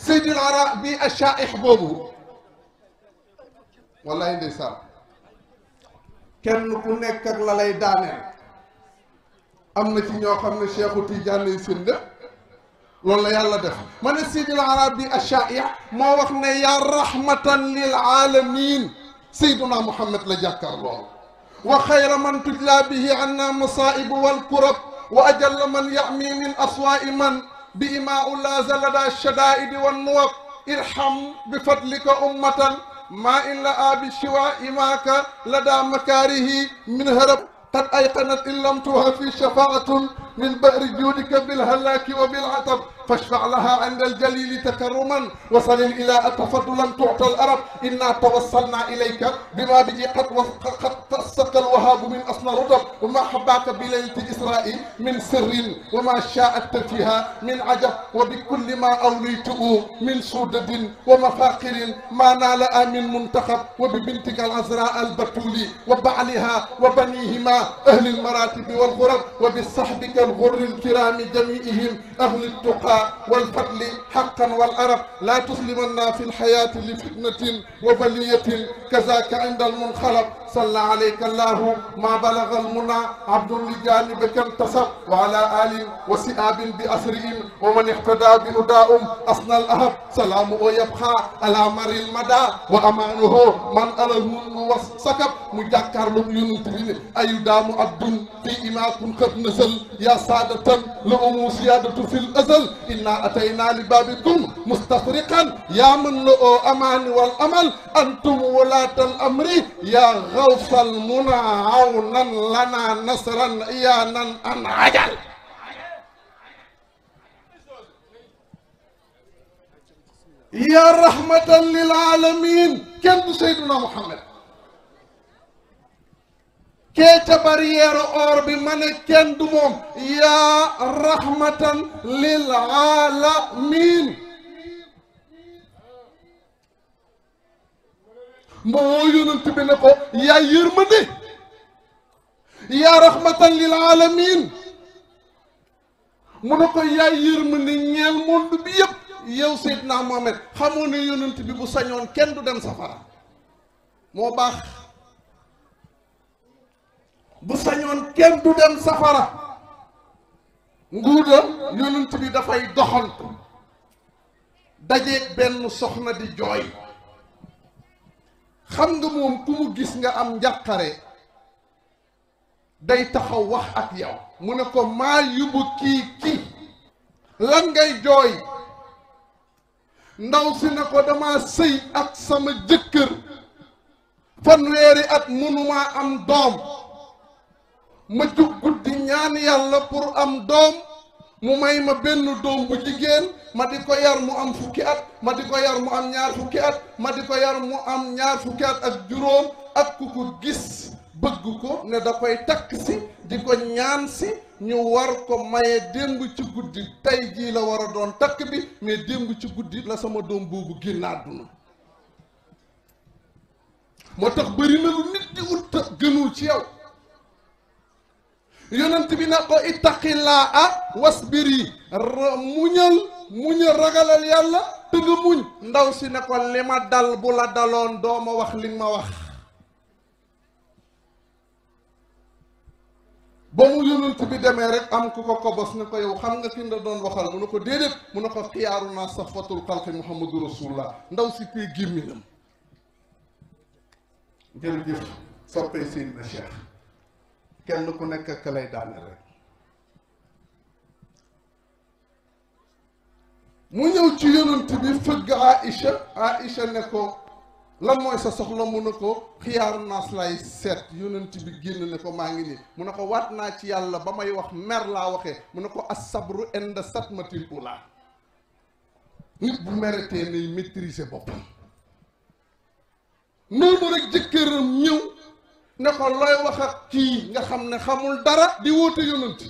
Seydil Arabi Achaih boobu wallaay ndeysaan kenn ku nekk ak la lay daaneel am na ci ñoo xam ne Cheikhu Tidiane yi seen lépp loolu la yàlla def ma ne Seydil Arabi Achaih moo wax ne yaa rahmatan lil alamin Seyduna Muhammad la jàkkaar lool wa xayra man tujla bihi anna masaibu wal kurab wa ajalla man yami min aswai man bi ima ulaza lada shadaidi wan nuwab irham bi fadlika ummatan ma in la abi shiwa imaka lada makarihi min harab قد أيقنت إن لم توهى شفاعة من بئر جودك بالهلاك وبالعطب فاشفع لها عند الجليل تكرما وصل إلى تفضلا تعطى الأرب إنا توصلنا إليك بما به قد تسق الوهاب من أصل رطب وما حباك بليلة إسرائيل من سر وما شاءت فيها من عجب وبكل ما أوليته من سودد ومفاقر ما نال من منتخب وببنتك العذراء البتول وبعلها وبنيهما أهل المراتب والغرب وبصحبك الغر الكرام جميعهم أهل التقى والفضل حقا والأرب لا تسلمنا في الحياة لفتنة وبلية كذاك عند المنخلق صلى عليك الله ما بلغ المنى عبد لجانبك انتصب وعلى آل وسئاب بأسرهم ومن اهتدى بهداهم أصنى الأهب سلام ويبقى على مر المدى وأمانه من على المن والسكب مجاكر لم ينتبه أيدام عبد في إماكم قد نزل يا سادة لأمو سيادة في الأزل إنا أتينا لبابكم مستفرقا يا من لؤو أمان والأمل أنتم ولاة الأمر يا غوث المنى عونا لنا نصرا إيانا أن عجل يا رحمة للعالمين كن سيدنا محمد كيتا بارير اور بي من كن دوموم يا رحمة للعالمين مو يونت بي نكو يا يرمدي يا رحمة للعالمين منكو يا يرمدي ñeel monde bi yépp yow Seydina Mohamed xamoo ne yonent bi bu sañoon kenn du dem safara moo baax bu sañoon kenn du dem safara nguuda yonent bi dafay doxantu dajeeg benn soxna di jooy xam nga moom ku mu gis nga am njàqare day taxaw wax ak yow mu ne ko maa yóbbu kii lan ngay jooy ndaw si ne ko dama sëy ak sama jëkkër fanweeri at mënumaa am doom ma jug guddi ñaan yàlla pour am doom mu may ma benn doom bu jigéen ma di ko yar mu am fukki at ma di ko yar mu am ñaar fukki at ma di ko yar mu am ñaar fukki at ak juróom ak ku ko gis bëgg ko ne da koy takk si di ko ñaan si ñu war ko maye démb ci guddi tey jii la war a doon takk bi mais démb ci guddi la sama doom boobu génn àdduna moo tax bëri na lu nit di ut gënul ci yow yonent bi na ko ittaqillaa wasbiri muñal ragalal yàlla te nga muñ ndaw si ne ko li ma dal bu la daloon doo ma wax li ma wax ba mu yonent bi demee rek am ku ko kobos ne ko yow xam nga ki nga doon waxal mu ne ko déedéet mu ne ko xiyaaru naa safatul xalqi muhammadu rasulullah ndaw si koy gémminam jërëjëf soppee Seydina Cheikh kenn ku nekk ak lay daane rek mu ñëw ci yonent bi fëgg Aïcha ne ko lan mooy sa soxla mu ne ko xiyaaru naas lay seet yonent bi génn ne ko maa ngi nii mu ne ko waat naa ci yàlla ba may wax mer laa waxee mu ne ko as-sabru inda satmatil ula nit bu meretee nay maîtriser boppam noonu rek jëkkëram ñëw ne ko looy wax ak kii nga xam ne xamul dara di woote yonent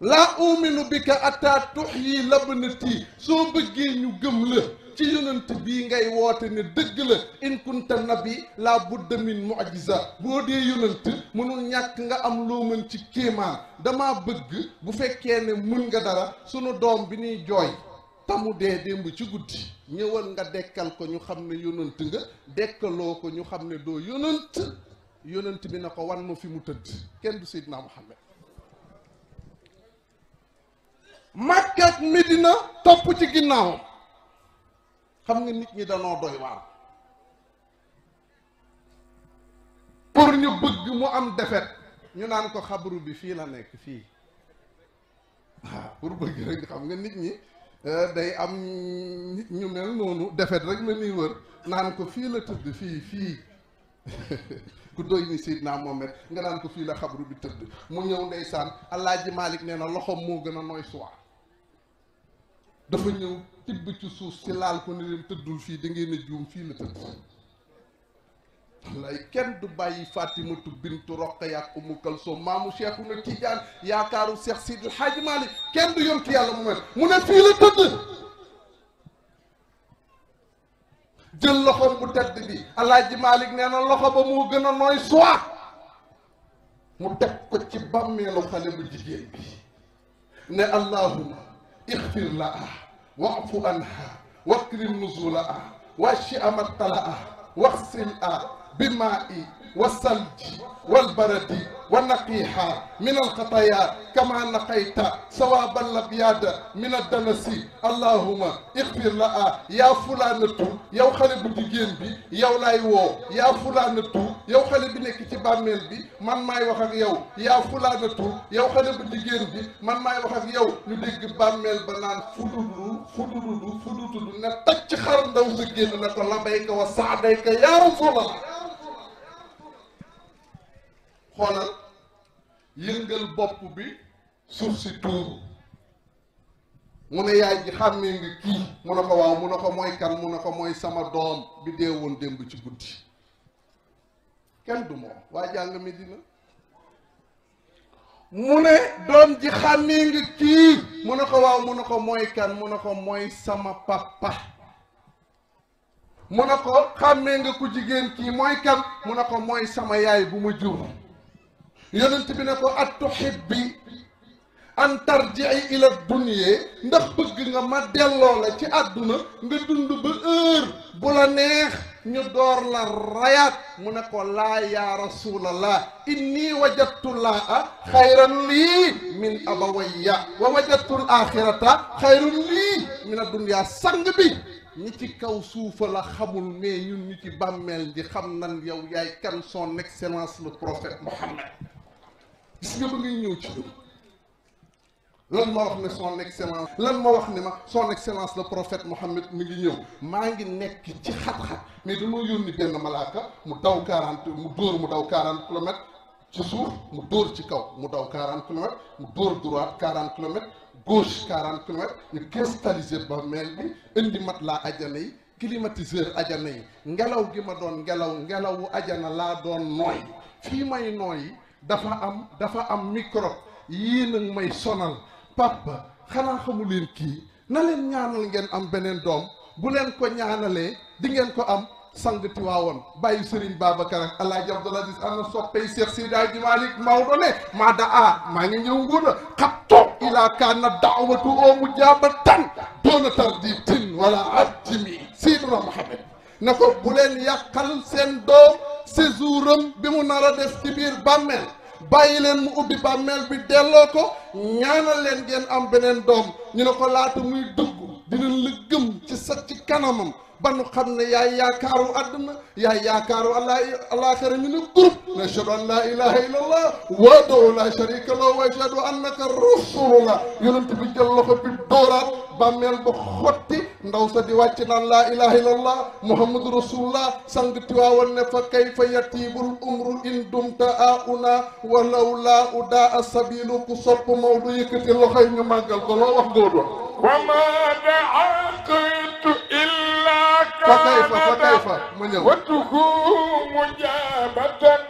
laa uminu bika ataa tuxyi labnati soo bëggee ñu gëm la ci yonent bii ngay woote ne dëgg la in kunta nabi laa budda min mu'jiza boo dee yonent mënul ñàkk nga am loo mën ci kéemaan dama bëgg bu fekkee ne mën nga dara sunu doom bi ñuy jooy tamu dee démb ci guddi ñëwal nga dekkal ko ñu xam ne yonent nga dekkaloo ko ñu xam ne doo yonent bi na ko wan ma fi mu tëdd kenn du Seydina Muhammad Makka ak Medina topp ci ginnaawam xam nga nit ñi danoo doy waar pour ñu bëgg mu am defet ñu naan ko xabru bi fii la nekk fii waaw pour bëgg rek xam nga nit ñi day am nit ñu mel noonu defet rek la ñuy wër naan ko fii la tëdd fii ku doy ni Seydina Mohamed nga naan ko fii la xabru bi tëdd mu ñëw ndeysaan Alaaji Malik nee na loxoom moo gën a nooy suwaa dafa ñëw tibb ci suuf si laal ko ne leen tëddul fii da ngeen a juum fii la tëdd wallaay kenn du bàyyi Fatimatu bintu Roqaya ak Umu Kalsoom maamu Cheikhuna Tidiane yaakaaru Cheikh Sidi El Hadji Malick kenn du yontu yàlla mu ne fii la tëdd jël loxoom bu tedd bi Alaaji Malick nee na loxo ba moo gën a nooy suwa mu teg ko ci bàmmeelu xale bu jigéen bi ne allahumma ixfir laha wa'fu anha wakrim nuzulaha washi amatalaha waxsilha بالماء والثلج والبرد ونقيها من الخطايا كما نقيت ثواب الابيض من الدنس اللهم اغفر لها يا فلانة يا خالي بو جيجين بي يا لاي وو يا فلانة يا خالي بي نيك ci bàmmeel bi man maay wax ak yow yaa fulaanatu yow xale bu jigéen bi man maay wax ak yow ñu dégg bàmmeel ba naan fududu ne tacc ci xar ndaw sa génn na ko labayka wa saadayka yaa rasulallah xoolal yëngal bopp bi suuf si tuuru mu ne yaay ji xàmmee nga kii mu ne ko waaw mu ne ko mooy kan mu ne ko mooy sama doom bi dee woon démb ci guddi kenn du moom waa jàng Medina mu ne doom ji xàmmee nga kii mu ne ko waaw mu ne ko mooy kan mu ne ko mooy sama papa mu ne ko xàmmee nga ku jigéen kii mooy kan mu ne ko mooy sama yaay bu ma jur yonent bi ne ko atuhibbi an tarji'i ila dunya ndax bëgg nga ma delloo la ci àdduna nga dund ba heure bu la neex ñu door la rayaat mu ne ko laa ya rasulallah inni wajadtu laa xayran lii min abawayya wa wajadtu al axirata xayrun lii min ad-dunya sang bi ñi ci kaw suufa la xamul mais ñun ñi ci bàmmeel ji xam nan yow yaay kan son excellence le prophète Mohammed gis nga ba ngay ñëw ci lan ma wax ne son excellence lan ma wax ne ma son excellence le prophète Mohammed mi ngi ñëw maa ngi nekk ci xat-xat mais dañoo yónni benn malaaka mu daw 40 mu dóor mu daw 40 kilomètres ci suuf mu dóor ci kaw mu daw 40 kilomètres mu dóor droite 40 kilomètres gauche 40 kilomètres ñu cristalliser ba mel bi indi matelas ajana yi climatiseur ajana yi ngelaw gi ma doon ngelawu ajana laa doon nooy fii may nooy dafa am microbe yii nag may sonal papa xanaa xamu leen kii na leen ñaanal ngeen am beneen doom bu leen ko ñaanalee di ngeen ko am sang Tiwaawoon bàyyi Serigne Babacar ak El Hadj Abdoul Aziz ana soppey Cheikh Seydi Hadji Malick Maodo ne maa maa ngi ñëw nguuda xatto ilaa kaana daawatu oo mujaabatan doona tarditin wala attimi Seydina Mohamed ne ko bu leen yàqal seen doom séjouram bi mu nar a def ci biir bàmmeel bàyyi leen mu ubbi bàmmeel bi delloo ko ñaanal leen ngeen am beneen doom ñu ne ko laata muy dugg dinañ la gëm ci kanamam ba nu xam ne yaay yaakaaru àdduna yaay yaakaaru alaaxira ñu ne groupe ne ashhadu an laa ilaha illallah wahdahu laa sharika lahu wa ashhadu annaka rasulullah yonent bi jël loxo bi dooraat bàmmeel ba xotti ndaw sa di wàcc naan laa ilaha illallah muhammadu rasulullah sang Tiwaawan ne fa kayfa yatibul umru in dumta auna walaw laa udaa sabilu ku sopp Maodo yëkkati loxoy ñu màggal ko loo wax góodoon wa ma da'aqtu illa fa kayfa ma ñëw watuhu mujabatan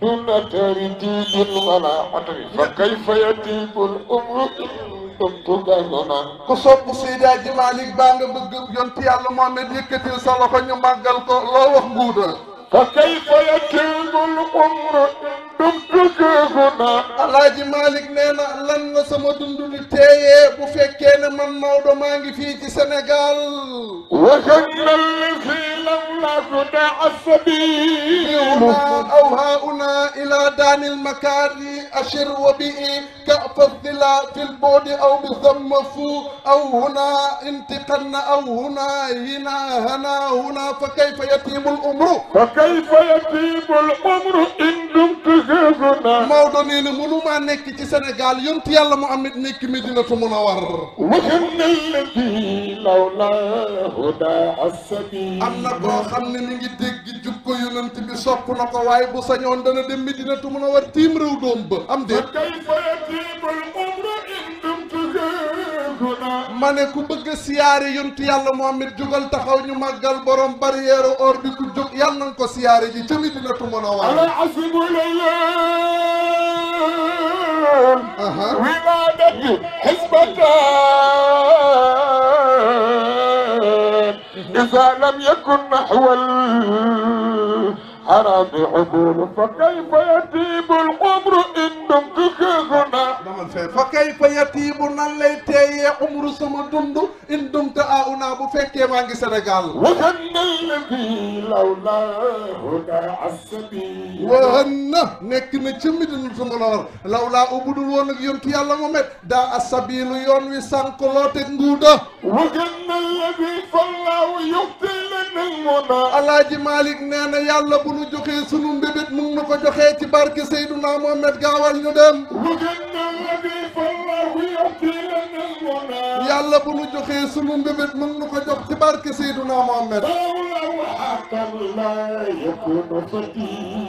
دون ترديد ولا حطر فكيف يطيب الأمر إن كنت غنى ku sopp Seydi Hadji Malick baa nga bëgg yonti yàlla Muhammad yëkkatil sa loxo ñu màggal ko loo wax nguuda فكيف يطيب الأمر إن كنت غنى Alaaji Malick nee na lan la sama dund di teeyee bu fekkee ne man Maodo maa ngi fii ci Sénégal وجن الذي لولا داع السبيل هنا أو هاؤنا إلى دان المكاري أشر وبئي كأف الظلا في البعد أو بثم فو أو هنا انتقلنا أو هنا فكيف يتيم الأمر فكيف يطيب الأمر إن دمت غنى Maodo nee na mënumaa nekk ci Sénégal yonti yàlla Muhammad nekk Medinatu Munawwar وجن الذي لولاه داع السبيل am na koo xam ne mi ngi dégg jukko yonent bi sopp na ko waaye bu sañoon dana dem Medinatu Munawwar tiim réew doom ba am déet فكيف يطيب الأمر إن دمت غنى ma ne ku bëgg a siyaare yontu yàlla Muhammad jógal taxaw ñu màggal borom barrière or bi ku jóg yàlla nañ ko siyaare ji ca Medinatu Munawwara على حسب الليل ولادة حسبتان إذا لم يكن نحو الحرام عبور فكيف يطيب الأمر إن دمت غنى damal fee fa kayfa yatiibu nan lay teeyee umru sama dund in dumta auna bu fekkee maa ngi Sénégal وجن الذي لولاه داع السبيل waan na nekk na ca Medinatu Munawwara lawlaa ubudul woon ak yontu yàlla Muhammad daa asabilu yoon wi sànq loo teg nguuda وجن الذي فالله يؤتي لنا المنى Alaaji Malick nee na yàlla bu nu joxee sunu mbébét mun na ko joxee ci barke Seyduna Muhammad gaawal ñu dem وجن الذي فالله يؤتي لنا المنى yàlla bu nu joxee sunu mbébét mun na ko jox ci barke Seyduna Muhammad لولا حقا لا يكون فتي